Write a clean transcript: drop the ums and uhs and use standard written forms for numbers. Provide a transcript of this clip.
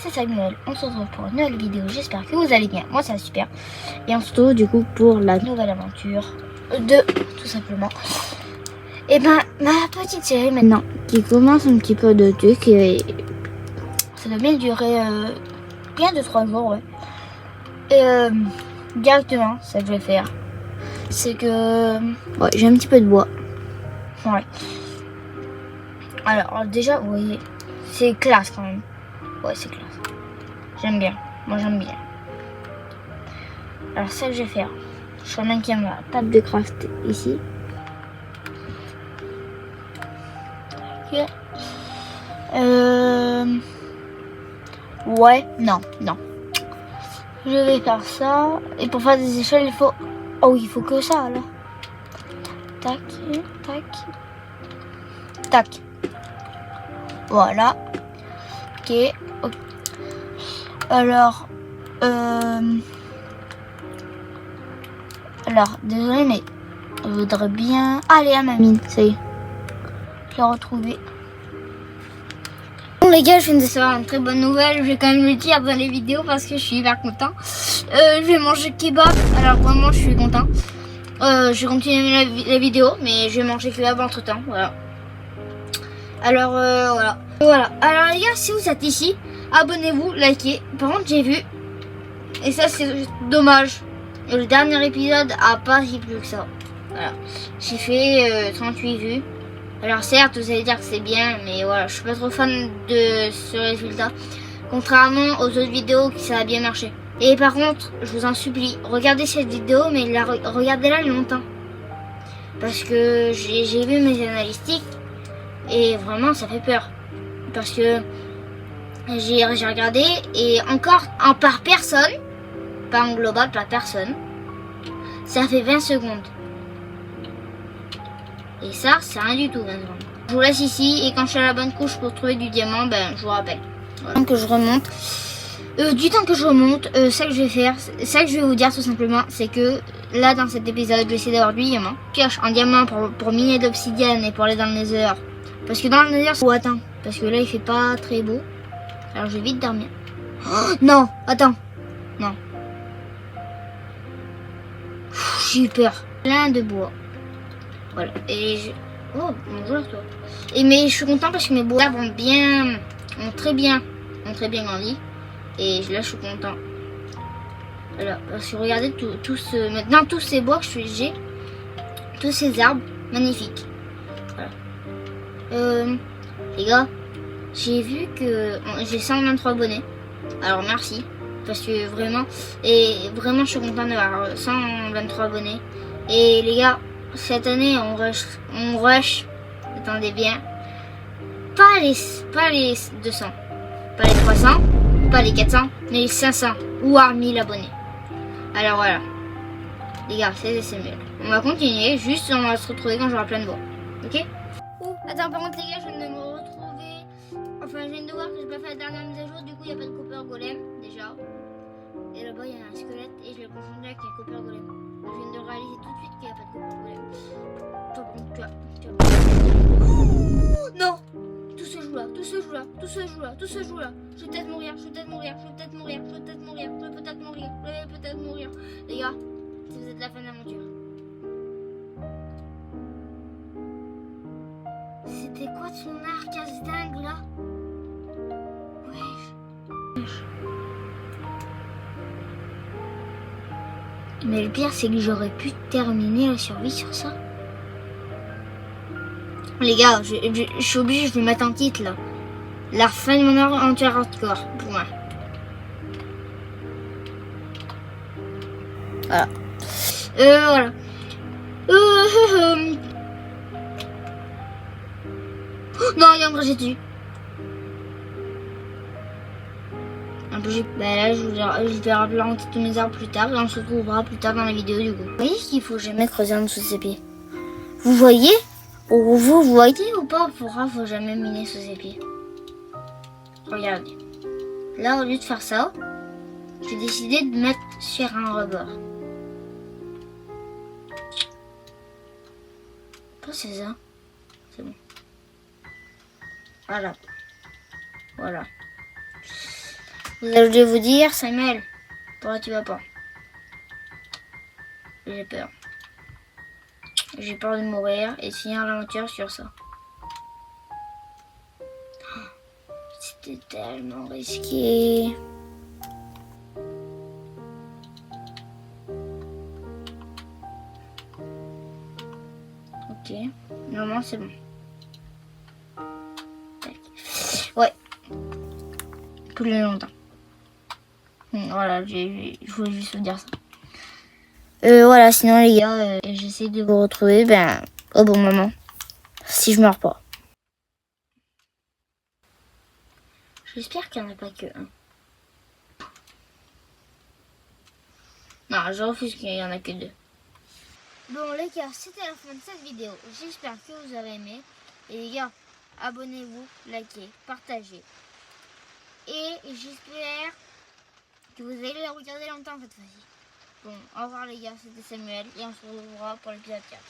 c'est Samuel. On se retrouve pour une nouvelle vidéo. J'espère que vous allez bien. Moi, ça va super. Et on se retrouve du coup pour la nouvelle aventure de tout simplement. Et ben, ma petite série maintenant qui commence un petit peu de trucs. Et ça doit bien durer bien de 3 jours, ouais. Et directement, ça que je vais faire, c'est que ouais, j'ai un petit peu de bois. Ouais. Alors déjà, vous voyez, c'est classe quand même. Ouais, c'est classe. J'aime bien. Moi, j'aime bien. Alors, ça que je vais faire, je remets ma table de craft ici. Ok. Ouais, non. Je vais faire ça. Et pour faire des échelles, il faut... Oh oui, il faut que ça, alors. Tac, tac. Tac. Voilà. Ok. Alors, désolé, mais je voudrais bien aller à ma mine. Ça y est. Je l'ai retrouvée. Bon les gars, je viens de savoir une très bonne nouvelle. Je vais quand même le dire dans les vidéos parce que je suis hyper content. Je vais manger kebab. Alors vraiment, je suis content. Je vais continuer la vidéo, mais je vais manger kebab entre temps. Voilà. Alors voilà. Alors les gars, si vous êtes ici, abonnez-vous, likez. Par contre, j'ai vu, et ça c'est dommage, le dernier épisode a pas si plus que ça. Voilà. J'ai fait 38 vues. Alors certes, vous allez dire que c'est bien, mais voilà, je suis pas trop fan de ce résultat. Contrairement aux autres vidéos qui ça a bien marché. Et par contre, je vous en supplie, regardez cette vidéo, mais regardez-la longtemps. Parce que j'ai vu mes analytiques et vraiment ça fait peur. Parce que j'ai regardé et encore par personne, pas en global, par personne, ça fait 20 secondes. Et ça, c'est rien du tout, 20 secondes. Je vous laisse ici et quand je suis à la bonne couche pour trouver du diamant, ben je vous rappelle. Voilà. Que je remonte. Du temps que je remonte, ça que je vais faire, ça que je vais vous dire tout simplement, c'est que là dans cet épisode, je vais essayer d'avoir du diamant. Pioche en diamant pour miner d'obsidienne et pour aller dans le nether. Parce que dans le nether, c'est... Oh, attends, parce que là il fait pas très beau. Alors je vais vite dormir. Oh, non, attends. Non. J'ai eu peur. Plein de bois. Voilà. Et je... Oh, bonjour toi. Et mais je suis content parce que mes bois ont très bien grandi. Et là je suis content. Voilà. Parce que regardez maintenant tous ces bois que j'ai, tous ces arbres magnifiques. Voilà. Les gars, j'ai vu que j'ai 123 abonnés. Alors merci. Parce que vraiment, je suis content d'avoir 123 abonnés. Et les gars, cette année on rush, attendez bien, pas les 200, pas les 300, pas les 400, mais les 500 ou à 1000 abonnés. Alors voilà, les gars, c'est mieux. On va continuer, juste on va se retrouver quand j'aurai plein de bois, ok? Attends, par contre les gars, je viens de me retrouver, enfin je viens de voir que j'ai pas fait la dernière mise à jour, du coup il n'y a pas de copper golem, déjà. Et là-bas, il y a un squelette et je l'ai confondu avec un copper golem. Je viens de réaliser tout de suite qu'il n'y a pas de copper golem. Toi, bon, tu vois. Oh, non! Tout se joue là. Je vais peut-être mourir. Je vais peut-être mourir. Les gars, si vous êtes la fin de l'aventure. C'était quoi de son arc à ce dingue là? Wesh. Mais le pire, c'est que j'aurais pu terminer la survie sur ça. Les gars, je suis obligée de le mettre en titre là. La fin de mon aventure hardcore, pour moi. Voilà. Voilà. Oh, non, il y a un projet dessus. Là, je vais replanter tous mes arbres plus tard et on se retrouvera plus tard dans la vidéo du coup. Vous voyez ce qu'il faut jamais creuser en dessous de ses pieds? Vous voyez? Vous voyez ou pas? Faut jamais miner sous ses pieds. Regardez. Là, au lieu de faire ça, j'ai décidé de mettre sur un rebord. Pas c'est ça. C'est bon. Voilà. Vous allez vous dire, Samuel, pourquoi tu vas pas? J'ai peur. J'ai peur de mourir et de finir l'aventure sur ça. C'était tellement risqué. Ok, normalement c'est bon. Tac. Ouais. Plus longtemps. Voilà, je voulais juste vous dire ça. Voilà, sinon les gars, j'essaie de vous retrouver au bon moment. Si je meurs pas. J'espère qu'il n'y en a pas que un. Non, je refuse qu'il y en a que 2. Bon les gars, c'était la fin de cette vidéo. J'espère que vous avez aimé. Et les gars, abonnez-vous, likez, partagez. Et j'espère que vous allez la regarder longtemps cette fois-ci. Bon, au revoir les gars, c'était Samuel et on se retrouvera pour l'épisode 4.